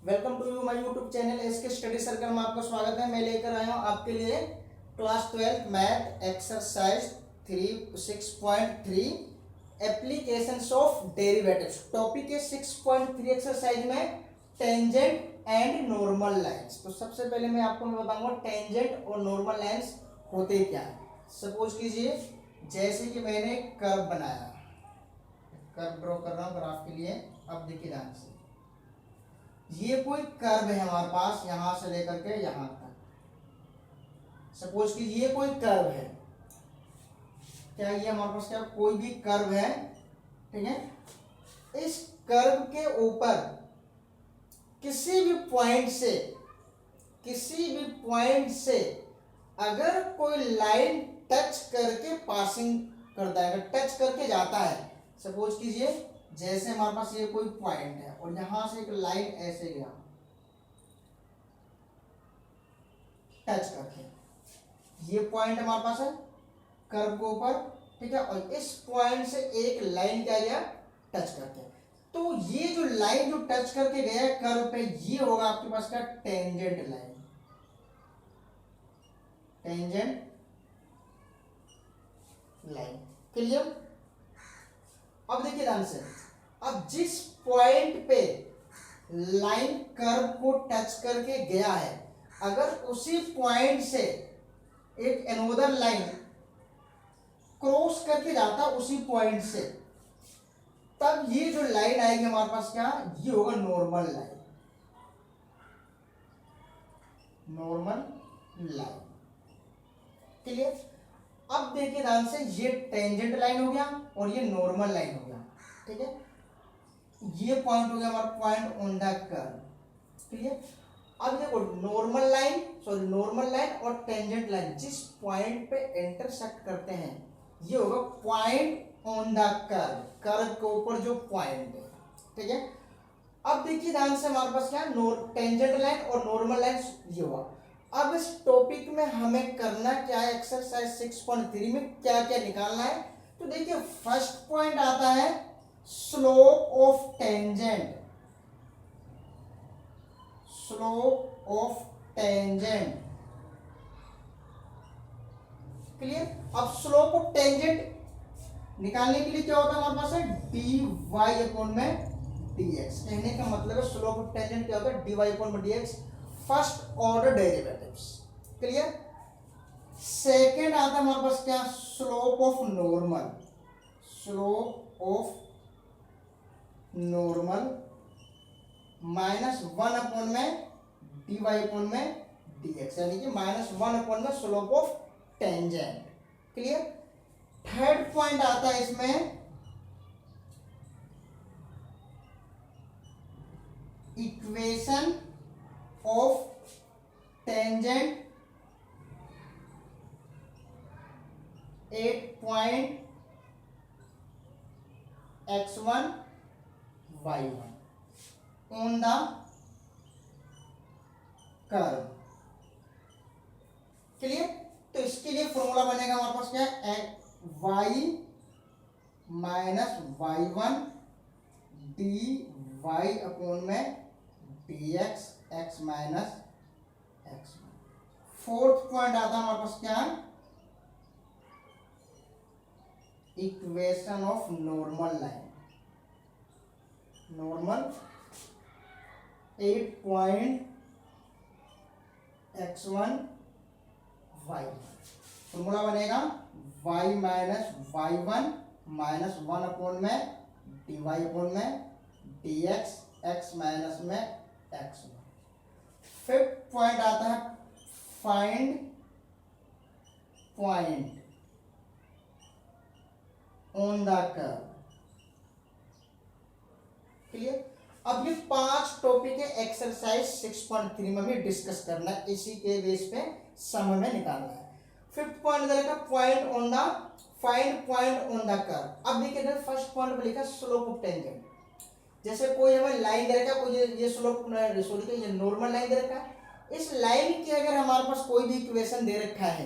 Welcome to you my YouTube channel SK study circle में आपका स्वागत है। मैं लेकर आया हूँ आपके लिए class 12 math exercise 6.3 applications of derivatives. Topic है 6.3 एक्सरसाइज में टेंजेंट एंड नॉर्मल लाइंस। तो सबसे पहले मैं आपको बताऊंगा टेंजेंट और नॉर्मल लाइंस होते क्या है। सपोज कीजिए जैसे कि मैंने कर्व बनाया, कर्व ड्रॉ कर रहा हूँ ग्राफ के लिए। अब देखिए ध्यान से, ये कोई कर्व है हमारे पास यहां से लेकर के यहां तक। सपोज कि ये कोई कर्व है, क्या ये हमारे पास क्या कोई भी कर्व है, ठीक है। इस कर्व के ऊपर किसी भी पॉइंट से अगर कोई लाइन टच करके पासिंग करता है, अगर टच करके जाता है, सपोज कीजिए जैसे हमारे पास ये कोई पॉइंट है और यहां से एक लाइन ऐसे गया टच करके, ये पॉइंट हमारे पास है कर्व के ऊपर, ठीक है। और इस पॉइंट से एक लाइन क्या गया टच करके, तो ये जो लाइन जो टच करके गया कर्व पे, ये होगा आपके पास का tangent line, tangent line. Clear. अब देखिए ध्यान से, अब जिस पॉइंट पे लाइन कर्व को टच करके गया है, अगर उसी पॉइंट से एक अनोदर लाइन क्रॉस करके जाता उसी पॉइंट से, तब ये जो लाइन आएगी हमारे पास क्या, ये होगा normal line, normal line. Clear. अब देखिए ध्यान से, ये टेंजेंट लाइन हो गया और ये नॉर्मल लाइन हो गया, ठीक है। ये पॉइंट हो गया हमारा point on the curve. Clear. अब देखो नॉर्मल लाइन और टेंजेंट लाइन जिस पॉइंट पे इंटरसेक्ट करते हैं, ये होगा point on the curve, curve के ऊपर जो पॉइंट है, ठीक है। अब देखिए ध्यान से, हमारे पास क्या टेंजेंट लाइन और नॉर्मल लाइन ये हुआ। अब इस टॉपिक में हमें करना क्या है, एक्सरसाइज 6.3 में क्या क्या निकालना है। तो देखिए फर्स्ट पॉइंट आता है slope of tangent, slope of tangent. Clear. अब स्लोप ऑफ टेंजेंट निकालने के लिए क्या होता है हमारे पास है डी वाई अपॉन में डी एक्स। कहने का मतलब है स्लोप ऑफ टेंजेंट क्या होता है डी वाई अपॉन में D x, first order derivatives. Clear. Second आता है हमारे पास क्या, slope of normal, slope of normal -1 upon में डी वाई अपॉन में डी एक्स, यानी कि -1 अपॉन में slope of tangent. Clear. Third point आता है इसमें equation of tangent 8 point x1 y1 on the curve. Clear. तो इसके लिए फॉर्मूला बनेगा हमारे पास क्या है, y minus y1 D Y upon में D X X minus X. Fourth point आता है हमारे पास क्या, equation of normal line, normal 8 point x1 y। Formula बनेगा y माइनस y1 -1 अपॉन में डी वाई अपॉन में डी एक्स एक्स माइनस में एक्स। फिफ्थ पॉइंट आता है find point on the curve. Clear. अब ये 5 टॉपिक है एक्सरसाइज 6.3 में भी डिस्कस करना है, इसी के बेस पे समय में निकालना है। फिफ्थ पॉइंट रहेगा point on the, find point on the curve. अब देखिए फर्स्ट पॉइंट पे लिखा स्लोप ऑफ टेंजेंट। जैसे कोई हमें लाइन दे रखा है, कोई ये स्लोप सॉरी ये नॉर्मल लाइन दे रखा है, इस लाइन की अगर हमारे पास कोई भी इक्वेशन दे रखा है,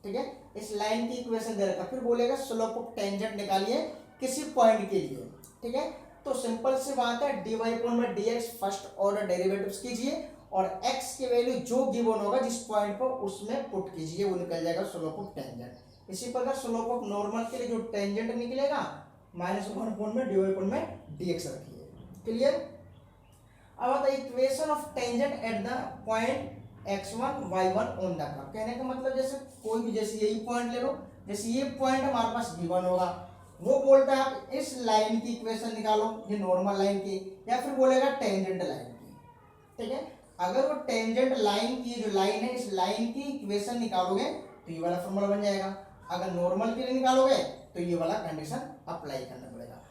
ठीक है, इस लाइन की इक्वेशन दे रखा है, फिर बोलेगा स्लोप ऑफ टेंजेंट निकालिए किसी पॉइंट के लिए, ठीक है। तो सिंपल सी बात है, dy अपॉन में dx फर्स्ट ऑर्डर डेरिवेटिव्स कीजिए और x की वैल्यू जो गिवन होगा जिस पॉइंट पर उसमें पुट कीजिए, वो निकल जाएगा स्लोप ऑफ टेंजेंट। इसी प्रकार स्लोप ऑफ नॉर्मल के लिए जो टेंजेंट निकलेगा -1 अपॉन में dy अपॉन में dx रखिए। क्लियर। अब आता है equation of tangent at the point x1 y1 on the curve. कहने का मतलब जैसे कोई भी, जैसे यही पॉइंट ले लो, जैसे ये पॉइंट हमारे पास गिवन होगा, वो बोलता है आप इस लाइन की इक्वेशन निकालो, ये नॉर्मल लाइन की, या फिर बोलेगा टेंजेंट लाइन की। ठीक है, अगर वो टेंजेंट लाइन की जो लाइन है, इस लाइन की इक्वेशन निकालोगे तो ये वाला फॉर्मूला बन जाएगा। अगर नॉर्मल के लिए निकालोगे तो ये वाला कंडीशन अप्लाई करना पड़ेगा।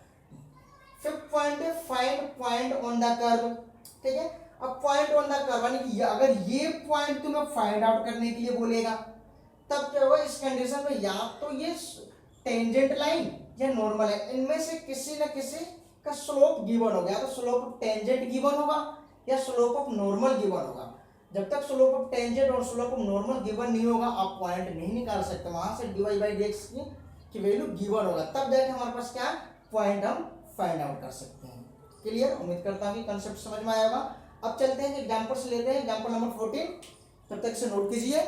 फिफ्थ पॉइंट है find point on the curve. ठीक है, अब पॉइंट ऑन द कर्व यानी कि अगर ये पॉइंट तुम्हें फाइंड आउट करने के लिए बोलेगा तब क्या होगा, इस कंडीशन में या तो ये टेंजेंट लाइन या नॉर्मल है, इनमें से किसी न किसी का स्लोप गिवन होगा, या तो स्लोप ऑफ टेंजेंट गिवन होगा या स्लोप ऑफ नॉर्मल गिवन होगा। जब तक स्लोप ऑफ टेंजेंट और स्लोप ऑफ नॉर्मल गिवन नहीं होगा आप पॉइंट नहीं निकाल सकते, वहां से dy बाई dx की वैल्यू गिवन होगा, तब जाके हमारे पास क्या पॉइंट हम फाइंड आउट कर सकते हैं। क्लियर, उम्मीद करता हूँ कि कंसेप्ट समझ में आया होगा। अब चलते हैं एग्जांपल्स लेते हैं, एग्जांपल नंबर 14, तब तक से नोट कीजिए।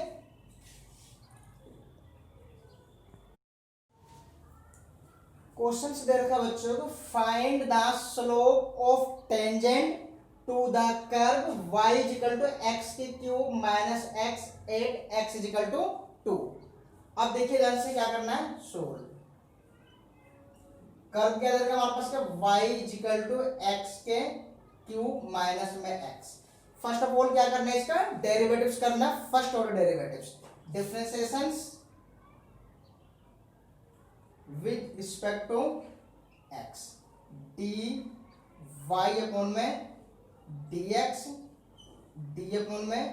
क्वेश्चंस दे रखा है बच्चों को, find the slope of tangent to the curve y equal to X की cube minus X 8 x equal to 2। अब देखिए ध्यान से क्या करना है, सोल्व। कर्व क्या दे रखा है हमारे पास, क्या y इक्वल टू एक्स के क्यूब माइनस में x। फर्स्ट ऑफ ऑल क्या करना है, इसका डेरिवेटिव्स करना है, first order derivatives, differentiations with respect to x, dy upon में dx, d अपॉन में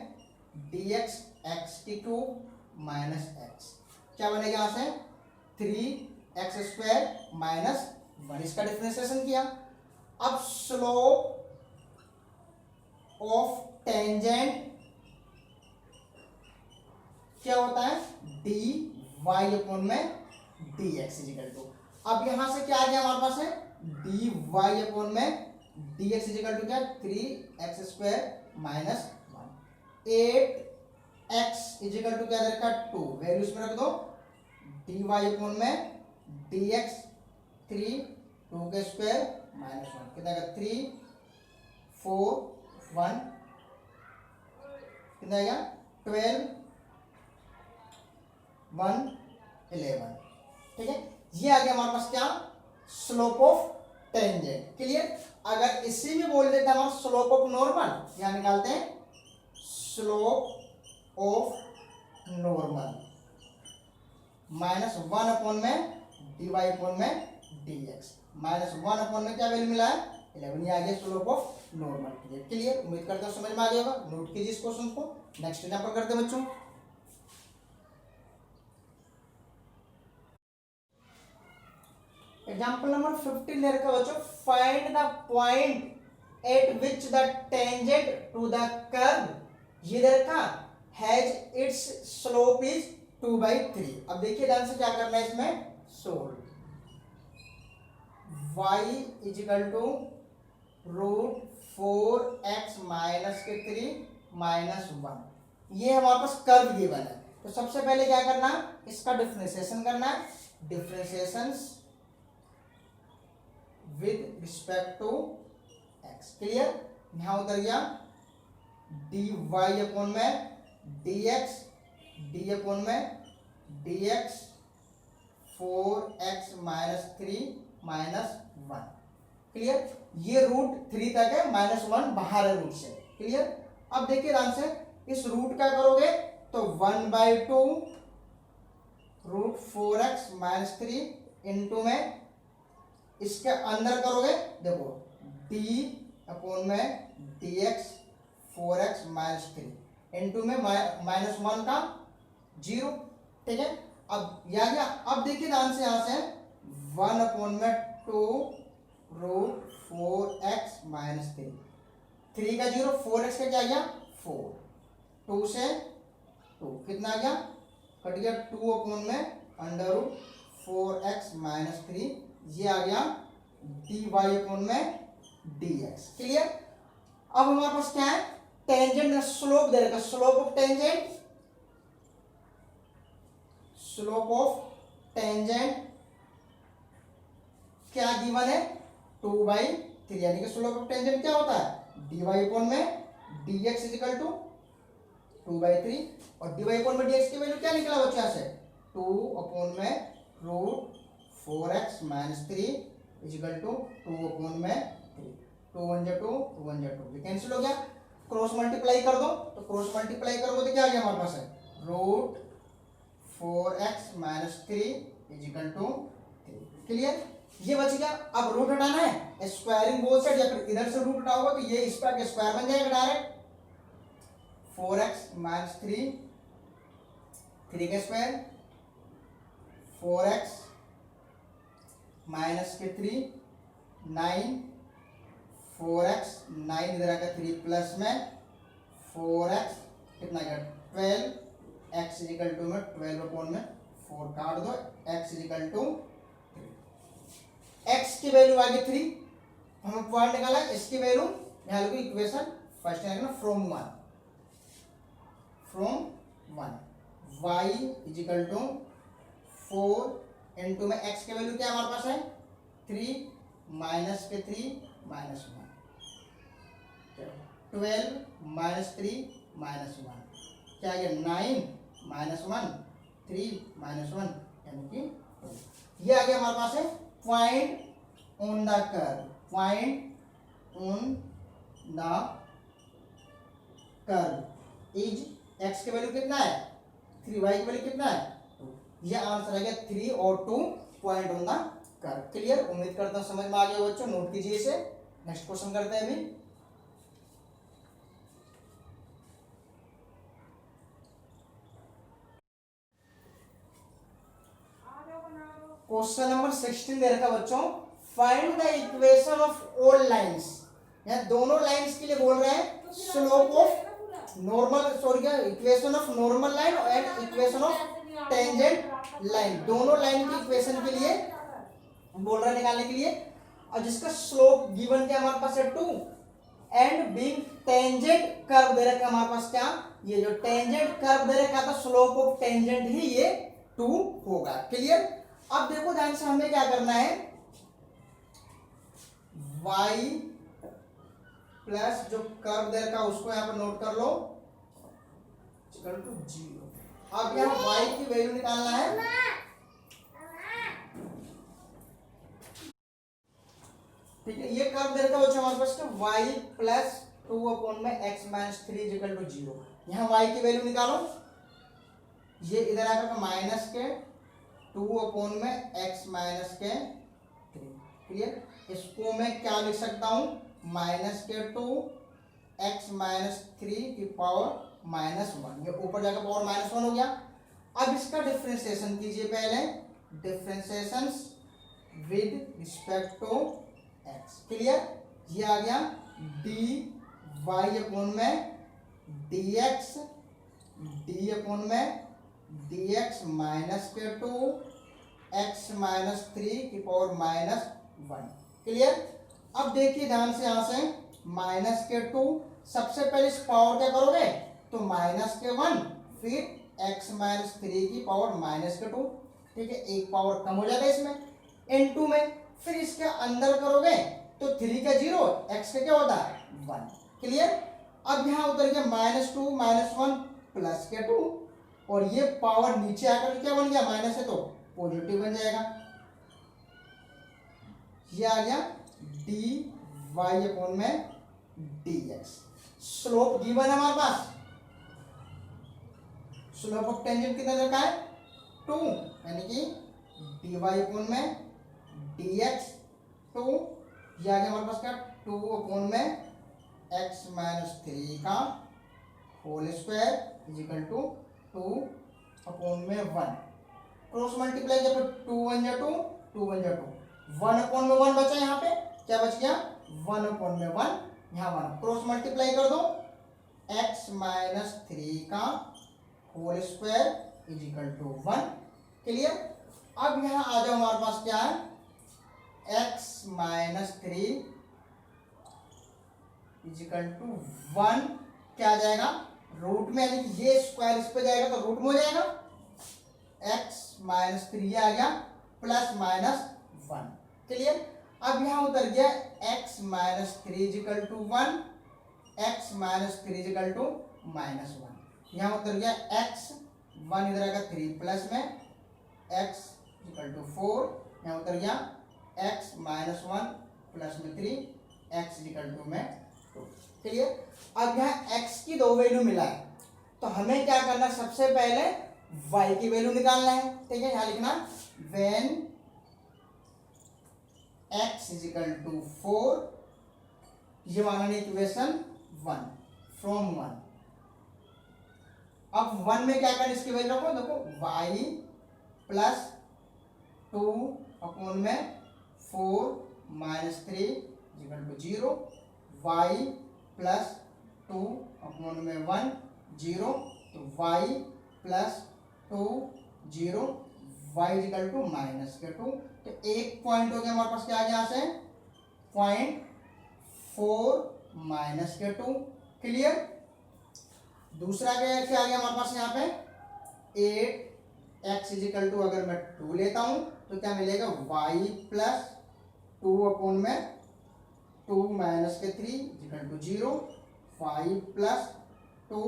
dx x की क्यूब माइनस x, क्या बनेगा यहां से 3x स्क्वायर माइनस 1, इसका डिफरेंशिएशन किया। अब स्लोप ऑफ टेंजेंट क्या होता है, dy अपॉन में dx इक्वल टू, अब यहां से क्या आ गया हमारे पास है dy अपॉन में dx इक्वल टू क्या 3x square minus 1, 8x equal to क्या रखा 2, वैल्यू इसमें रख दो, dy अपॉन में dx 3 2 के स्क्वायर माइनस 1, कितना आएगा 3 4 1, कितना आएगा 12 1 11। ठीक है, ये आ गया हमारे पास क्या स्लोप ऑफ टेंजेंट। क्लियर। अगर इसी में बोल देते हैं हमारा स्लोप ऑफ नॉर्मल, यहां निकालते हैं स्लोप ऑफ नॉर्मल -1 अपॉन में dy अपॉन में dx, -1 अपॉन में क्या वैल्यू मिला है 11, ये आ गया स्लोप ऑफ नॉर्मल। क्लियर, उम्मीद करता हूं समझ में आ गया होगा। नोट कीजिए इस क्वेश्चन को। नेक्स्ट एग्जांपल करते हैं बच्चों। एग्जाम्पल नंबर 15 ले रखा बच्चों, find the point at which the tangent to the curve ये दे रखा हैज इट्स स्लोप इज 2/3। अब देखिए ध्यान से क्या करना है इसमें, solve y equal to √4x minus के 3 माइनस 1, ये हमारे पास कर्व गिवन है। तो सबसे पहले क्या करना है, इसका डिफरेंशिएशन करना है, differentiations with respect to x। Clear, यहां उतर गया dy अपॉन में dx, d अपॉन में dx 4x minus 3 minus 1। Clear, ये √3 तक है, -1 बाहर है रूट से। क्लियर, अब देखिए ध्यान से, इस रूट का करोगे तो 1/2 √4x माइनस 3 इंटू में इसके अंदर करोगे, देखो d अपॉन में dx 4x माइनस 3 इंटू में -1 का 0। ठीक है, अब यह गया। अब देखिए ध्यान से, यहां से 1 अपॉन में 2 √4x माइनस 3 का 0, 4x का क्या गया 4, 2 से 2 कितना आ गया, कट गया 2 अपॉन में √4x माइनस 3, ये आ गया डी वाई अपॉन में डी एक्स। क्लियर। अब हमारे पास क्या है, टेंजेंट स्लोप दे रखा, slope of tangent, slope of tangent क्या गिवन है 2/3, यानी कि स्लोप ऑफ टेंजेंट क्या होता है डी वाई अपॉन में डी एक्स इजिकल टू 2/3, और डी वाई अपॉन में डी एक्स की वैल्यू क्या निकला बच्चा से 2 अपॉन में root 4x minus 3 equal to 2 upon में 3, 2 1 जा 2, 2 1 जा 2, ये कैंसिल हो गया। क्रॉस मल्टीप्लाई कर दो, तो क्रॉस मल्टीप्लाई करोगे तो क्या आ गया हमारे पास है root 4x minus 3 equal to 3। Clear, ये बच गया। अब रूट हटाना है, स्क्वायरिंग बोथ साइड, या फिर इधर से रूट हटाओगे तो ये इस पर स्क्वायर बन जाएगा डायरेक्ट, 4x माइनस 3, 3 का स्क्वायर 4x माइनस के 3 9, 4x 9 इधर आकर 3 प्लस में 4x कितना गया 12, x इजिकल टू में 12 अपॉन में 4 काट दो, x इजिकल टू 3, x की वैल्यू आ गई 3, हमें पॉइंट निकाला, इसकी वैल्यू यहाँ लिखो इक्वेशन फर्स्ट है ना from 1 y equal to 4 into में x की वैल्यू क्या हमारे पास है 3 माइनस के 3 माइनस 1, 12 माइनस 3 माइनस 1 क्या है 9 माइनस 1 3 माइनस 1 यानी कि 2। ये आ गया हमारे पास है point on the curve, point on the curve is x की वैल्यू कितना है 3, y की वैल्यू कितना है 2। ये आंसर आ गया 3 और 2 point on the curve. Clear, उम्मीद करता हूं समझ में आ गया बच्चों, नोट कीजिए इसे। नेक्स्ट क्वेश्चन करते हैं अभी। क्वेश्चन नंबर 16 दे रखा बच्चों, find the equation of all lines. यहां दोनों लाइंस के लिए बोल रहे हैं स्लोप ऑफ नॉर्मल, सॉरी क्या equation of normal line and equation of tangent line, दोनों लाइन की इक्वेशन के लिए बोल रहा है निकालने के लिए, और जिसका स्लोप गिवन क्या हमारे पास है 2 एंड बीइंग टेंजेंट कर्व दे रखा हमारे पास क्या, ये जो टेंजेंट कर्व दे रखा था स्लोप ऑफ टेंजेंट ही ये 2 होगा। क्लियर, अब देखो ध्यान से हमें क्या करना है, y प्लस जो कर्व दे रखा उसको यहां पर नोट कर लो इक्वल टू 0। अब यहां y की वैल्यू निकालना है, ठीक है। ये कर्व दे रखा बच्चों हमारे पास y प्लस 2 अपॉन में x माइनस 3 इक्वल टू 0। यहां y की वैल्यू निकालो, ये इधर आकर माइनस के 2 अपॉन में x माइनस के 3। क्लियर, इसको मैं क्या लिख सकता हूं माइनस के 2 x माइनस 3 की पावर माइनस 1, ये ऊपर जाकर पावर माइनस 1 हो गया। अब इसका डिफरेंशिएशन कीजिए, पहले differentiation with respect to x। Clear, ये आ गया डी वाई अपॉन में डी एक्स, डी अपॉन में डी एक्स माइनस के 2 x माइनस 3 की पावर माइनस 1। क्लियर, अब देखिए ध्यान से, यहां से माइनस के 2, सबसे पहले इस पावर क्या करोगे तो माइनस के 1, फिर x माइनस 3 की पावर माइनस के 2, ठीक है, एक पावर कम हो जाएगा इसमें n2 में, फिर इसके अंदर करोगे तो 3 का 0, x का क्या होता है 1। क्लियर, अब यहां उतर गया माइनस 2 माइनस 1 प्लस के 2, और ये पावर नीचे आकर क्या बन गया माइनस है तो पॉजिटिव बन जाएगा। ये आ गया डी वाई अपॉन में डी एक्स। स्लोप गिवन है हमारे पास, स्लोप ऑफ टेंजेंट कितना रखा है 2, यानी कि डी वाई अपॉन में डी एक्स 2, ये आ गया हमारे पास क्या 2 अपॉन में एक्स माइनस 3 का whole square equal to 2 upon में 1। क्रॉस मल्टीप्लाई किया तो 2 1 जा 2, 2 1 जा 2, 1 अपॉन में 1 बचा, यहाँ पे क्या बच गया 1 अपॉन में 1, यहाँ 1 क्रॉस मल्टीप्लाई कर दो, x माइनस 3 का whole square equal to 1। Clear, अब यहाँ आ जाओ, हमारे पास क्या है x माइनस 3 इजिकल टू 1 क्या आ जाएगा रूट में, यानी कि ये स्क्वायर इस पे जाएगा तो रूट में हो जाएगा, x माइनस 3 आ गया प्लस माइनस 1। क्लियर। अब यहां उतर गया x minus 3 equal to 1, x minus 3 equal to minus 1। यहां उतर गया x 1 इधर आएगा 3 प्लस में x इजिकल टू 4, यहां उतर गया x माइनस 1 प्लस में 3 x इजिकल टू में 2। क्लियर। अब यहाँ x की दो वैल्यू मिला है तो हमें क्या करना है, सबसे पहले y की वैल्यू निकालना है। ठीक है, यहां लिखना when x इजिकल टू 4, ये माना इक्वेशन 1 फ्रॉम 1। अब 1 में क्या करना, इसकी वैल्यू रखो, देखो y प्लस 2 अपॉन में 4 minus 3 equal to 0, y plus 2 upon में 1 0, तो y plus 2 0, y equal to minus के 2। तो एक पॉइंट हो गया हमारे पास, क्या आ गया यहाँ से 0.4 माइनस के 2। क्लियर। दूसरा क्या आ गया हमारे पास यहाँ पे 8x इजिकल टू, अगर मैं 2 लेता हूं तो क्या मिलेगा y प्लस 2 अपॉन में 2 माइनस के 3 equal to 0, y plus 2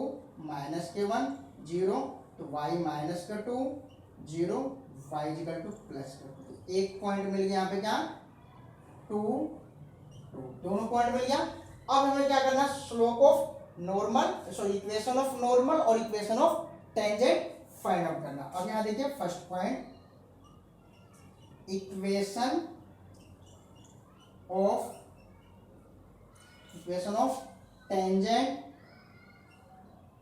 minus के 1 0, तो y माइनस का 2 0, y इजिकल टू प्लस का 2। एक पॉइंट मिल गया यहाँ पे, क्या 2 2, दोनों पॉइंट मिल गया। अब हमें क्या करना, slope of normal, sorry equation of normal और equation of tangent find out करना। अब यहां देखिए first point, equation of tangent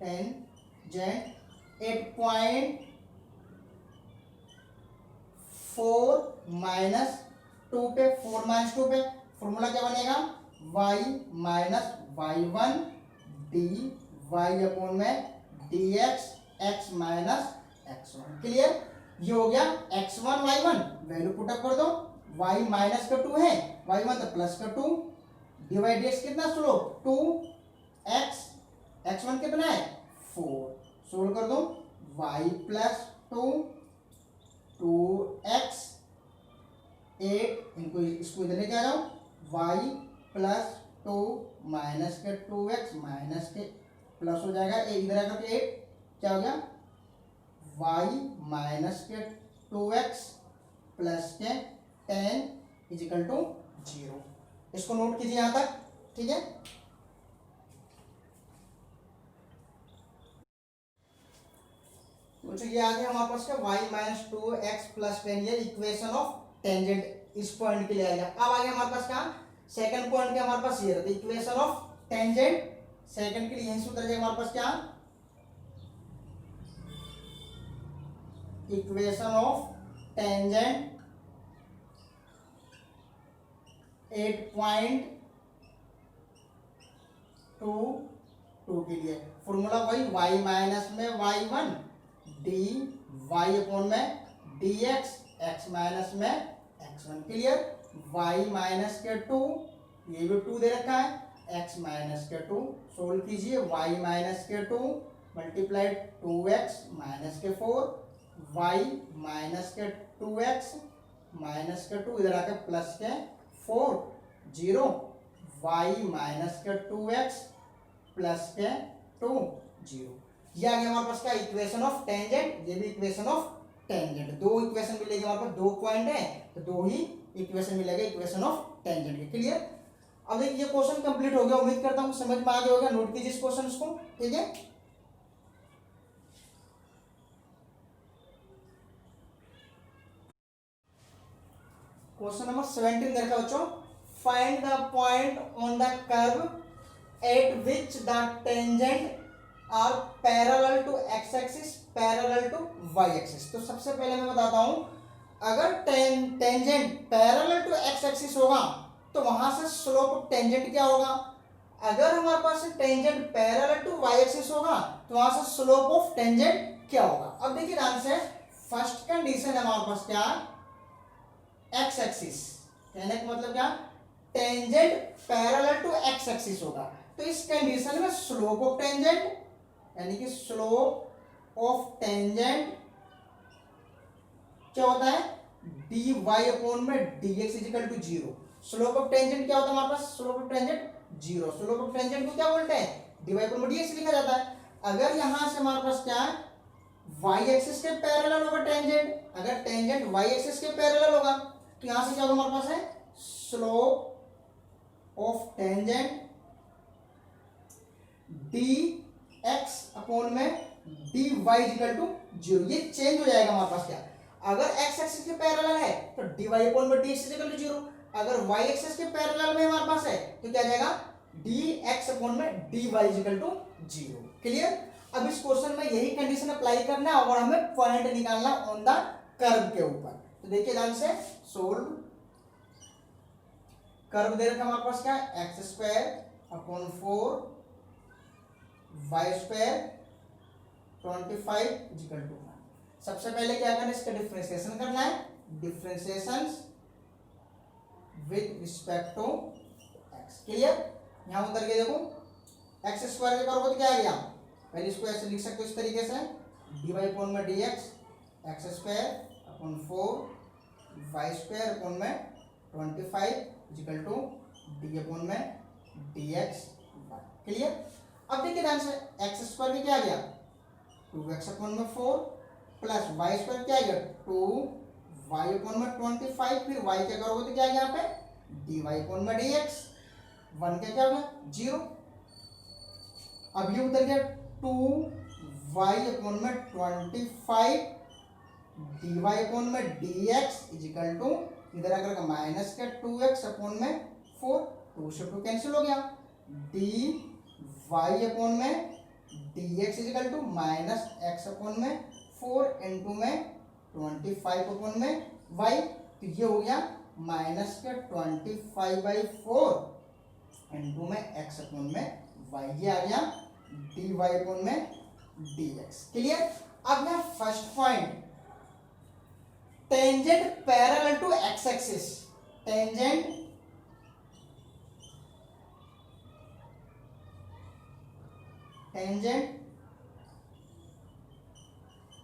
8.4 minus 2 पे, 4 माइनस 2 पे फॉर्मूला क्या बनेगा, y minus y1 dy upon में dx x minus x1। Clear. ये हो गया x1 y1, value put up कर दो, y माइनस का 2 है, y1 तो प्लस का 2, डिवाइड dx कितना स्लोप 2x, x1 कितना है 4, सोल्व कर दो, y प्लस 2 2x 8, इनको इसको इधर लेके आ जाओ, y प्लस 2 माइनस के 2x माइनस के प्लस हो जाएगा, इधर आकर के 8 क्या हो गया y माइनस के 2x प्लस के 10 इजिकल टू 0। इसको नोट कीजिए यहां तक। ठीक है, तो ये आ गया हमारे पास क्या y माइनस 2x प्लस 10, ये इक्वेशन ऑफ टेंजेंट इस पॉइंट के लिए आ गया। अब आ गया हमारे पास क्या सेकंड पॉइंट के, हमारे पास ये रहता है इक्वेशन ऑफ टेंजेंट सेकंड के लिए, यहीं से उतर जाएगा हमारे पास क्या इक्वेशन ऑफ टेंजेंट 8.22 के लिए फॉर्मूला वही y माइनस में y1 dy अपॉन में dx x माइनस में x1। क्लियर। y माइनस के 2, ये भी 2 दे रखा है, x माइनस के 2 सोल्व कीजिए, y माइनस के 2 मल्टीप्लाइड 2x माइनस के 4, y माइनस के 2x माइनस के 2 इधर आकर प्लस के 4 0, y माइनस के 2x प्लस के 2 0। ये आ गया हमारे पास क्या इक्वेशन ऑफ टेंजेंट, ये भी इक्वेशन ऑफ टेंजेंट। दो इक्वेशन मिलेगी हमारे पास, दो पॉइंट है तो दो ही इक्वेशन मिलेगा इक्वेशन ऑफ टेंजेंट के। क्लियर। अब देखिए ये क्वेश्चन कंप्लीट हो गया, उम्मीद करता हूँ समझ में आ गया होगा। नोट कीजिए इस क्वेश्चन को। ठीक है, क्वेश्चन नंबर 17 देखा बच्चों, find the point on the curve at which the tangent are parallel to x axis parallel to Y axis. तो सबसे पहले मैं बताता हूं, अगर tangent parallel to x axis होगा तो वहां से स्लोप ऑफ टेंजेंट क्या होगा। अगर हमारे पास tangent parallel to Y axis होगा तो वहां से स्लोप ऑफ टेंजेंट क्या होगा। अब देखिए ध्यान से, फर्स्ट कंडीशन है हमारे पास क्या एक्स एक्सिस, कहने का मतलब क्या, tangent parallel to x axis होगा। तो इस कंडीशन में स्लोप ऑफ टेंजेंट यानी कि स्लोप ऑफ टेंजेंट क्या होता है, डी वाई अपॉन में D X equal to zero. Slope of tangent क्या होता है हमारे पास, slope of tangent zero. Slope of tangent को क्या बोलते हैं, डी वाई अपॉन में डी एक्स लिखा जाता है। अगर यहां से हमारे पास क्या है, वाई एक्सिस के पैरेलल होगा टेंजेंट, अगर टेंजेंट वाई एक्सिस के पैरेलल होगा तो यहां से क्या होगा हमारे पास है, slope of tangent D X upon में D Y equal to zero. ये चेंज हो जाएगा हमारे पास क्या, अगर एक्स एक्सिस के पैरेलल है तो डी वाई अपॉन में D X equal to zero, अगर वाई एक्सिस के पैरेलल में हमारे पास है तो क्या जाएगा, डी एक्स अपॉन में D Y equal to zero. Clear. अब इस क्वेश्चन में यही कंडीशन अप्लाई करना है और हमें पॉइंट निकालना ऑन द कर्व के ऊपर। तो देखिए ध्यान से, सोल्व। कर्व दे रखा हमारे पास क्या, X square upon 4 Y square 25 equal to 1। सबसे पहले क्या करना है, इसका डिफरेंशिएशन करना है, differentiation with respect to X. Clear. यहां उतर के देखो, एक्स स्क्वायर के करोगे तो क्या आ गया, पहले इसको ऐसे लिख सकते हो इस तरीके से, डी वाई अपॉन में D X square upon 4 Y square upon में 25 इक्वल टू डी अपॉन में डी एक्स। क्लियर। अब देखिए ध्यान से, एक्स स्क्वायर में क्या आ गया, 2x अपॉन में 4 प्लस वाई स्क्वायर क्या आ गया, 2y अपॉन में 25, फिर y क्या करोगे तो क्या आ गया यहाँ पे, dy अपॉन में dx। 1 क्या हो गया, 0। अब ये उतर गया 2y अपॉन में 25 dy अपॉन में dx इजिकल टू, इधर अगर माइनस का 2x अपॉन में 4, 2 से 2 कैंसिल हो गया, dy अपॉन में dx equal to minus x upon में 4 इंटू में 25 अपॉन में y। तो ये हो गया माइनस का 25/4 इंटू में x अपॉन में y। ये आ गया dy अपॉन में dx। क्लियर। अब यहाँ first point, tangent parallel to x axis, tangent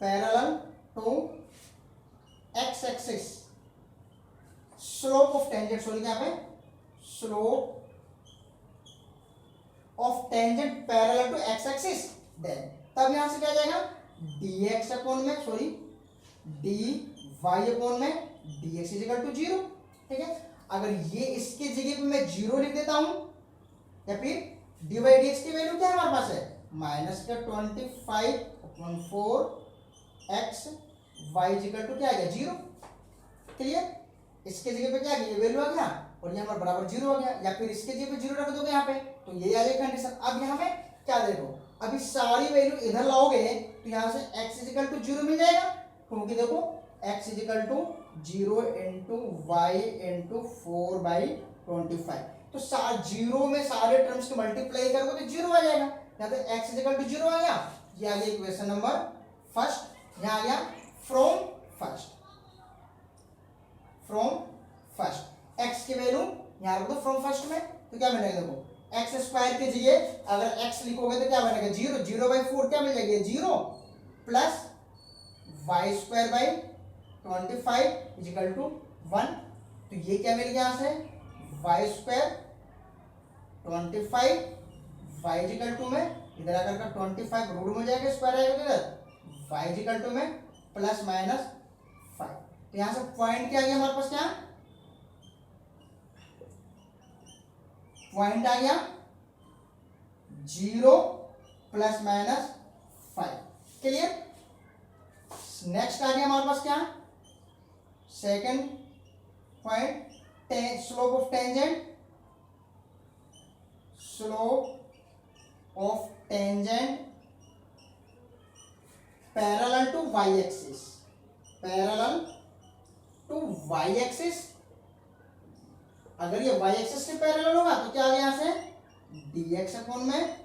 parallel to x axis, slope of tangent, sorry यहाँ पे slope of tangent parallel to x axis, then तब यहां से क्या जाएगा, dx अपॉन में, सॉरी dy अपॉन में dx इक्वल टू 0। ठीक है। अगर ये इसके जगह पे मैं 0 लिख देता हूं, या फिर dy dx की वैल्यू क्या हमारे पास है, माइनस का 25 upon 4 x y equal to क्या आ गया, 0। क्लियर। इसके जगह पे क्या आ गया, ये वैल्यू आ गया और ये हमारा बराबर 0 हो गया, या फिर इसके जगह पे 0 रख दोगे यहाँ पे तो ये आ जाएगा कंडीशन। अब यहाँ पे क्या देखो, अभी सारी वैल्यू इधर लाओगे तो यहाँ से x इक्वल टू 0 मिल जाएगा, क्योंकि देखो x equal to 0 into y into 4/25। तो 0 में सारे टर्म्स को मल्टीप्लाई करोगे तो 0 आ जाएगा, यहाँ पे x इक्वल टू 0 आ गया। ये आ गया इक्वेशन नंबर फर्स्ट। यहाँ आ गया फ्रॉम फर्स्ट x की वैल्यू यहाँ रख दो फ्रॉम फर्स्ट में, तो क्या मिलेगा, देखो एक्स स्क्वायर के जगह अगर x लिखोगे तो क्या बनेगा, 0, 0/4 क्या मिल जाएगा, 0 plus y square by 25 equal to 1। तो ये क्या मिल गया यहाँ से, y square 25 y equal to में, इधर आकर का 25 रूट में जाएगा, स्क्वायर आएगा इधर, वाई इजिकल टू में प्लस माइनस 5। तो यहाँ से पॉइंट क्या आ गया हमारे पास, क्या पॉइंट आ गया 0 प्लस माइनस 5। क्लियर। नेक्स्ट आ गया हमारे पास क्या, second point, slope of tangent parallel to Y axis, अगर ये y एक्सिस के पैरेलल होगा तो क्या आ गया यहाँ से, dx अपॉन में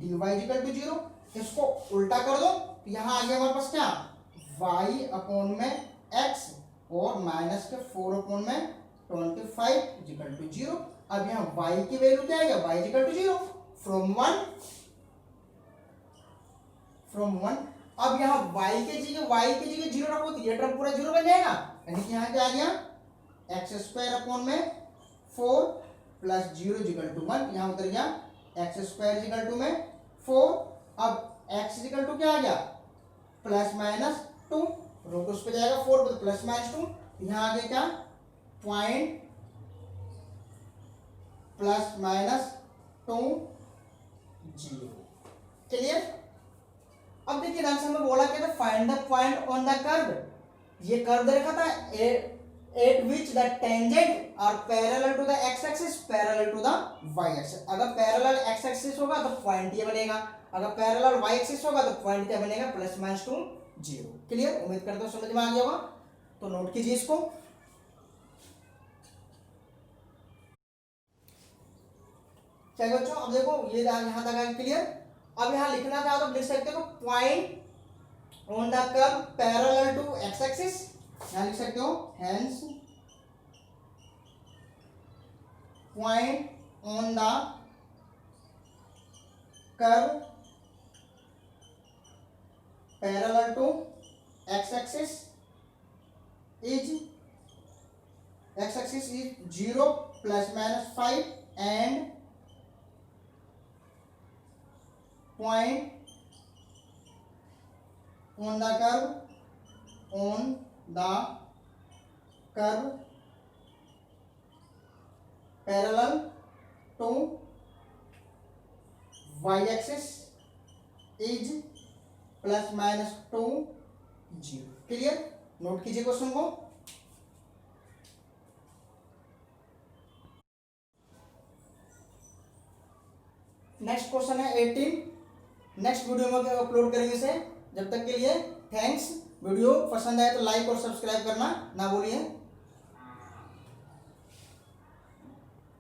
dy इक्वल टू 0। इसको उल्टा कर दो तो यहाँ आ गया हमारे पास क्या, y अपॉन में x और माइनस के 4 अपॉन में 25 इजिकल टू 0। अब यहाँ y की वैल्यू क्या आएगा, y इजिकल टू 0 फ्रॉम 1। अब यहाँ y के जगह 0 रखो तो ये टर्म पूरा 0 बन जाएगा, यानी कि यहाँ क्या आ गया एक्स स्क्वायर अपॉन में 4 प्लस 0 इजिकल टू 1, यहाँ उतर गया एक्स स्क्वायर इजिकल टू में 4। अब x इजिकल टू क्या आ गया प्लस माइनस 2, रो को उस पर जाएगा 4 तो प्लस माइनस 2, यहाँ आ गया क्या पॉइंट प्लस माइनस 2 0। क्लियर। अब देखिए आंसर में बोला क्या था, find the point on the curve. ये कर्व दे रखा था at which the tangent are parallel to the x axis parallel to the y axis. अगर पैरेलल एक्स एक्सिस होगा तो पॉइंट ये बनेगा, अगर पैरेलल वाई एक्सिस होगा तो पॉइंट क्या बनेगा प्लस माइनस 2 0। क्लियर, उम्मीद करता हूं समझ में आ गया होगा, तो नोट कीजिए इसको। क्या बच्चों, अब देखो ये यहां तक है क्लियर। अब यहां लिखना चाहो तो लिख सकते हो point on the curve parallel to x axis, यहां लिख सकते हो hence point on the curve parallel to x axis is 0 plus minus 5 and point on the curve parallel to y axis is plus minus 2 0। Clear, note कीजिए question को। Next question है 18। Next video में upload करेंगे इसे, जब तक के लिए थैंक्स। वीडियो पसंद आए तो लाइक और सब्सक्राइब करना ना भूलिए।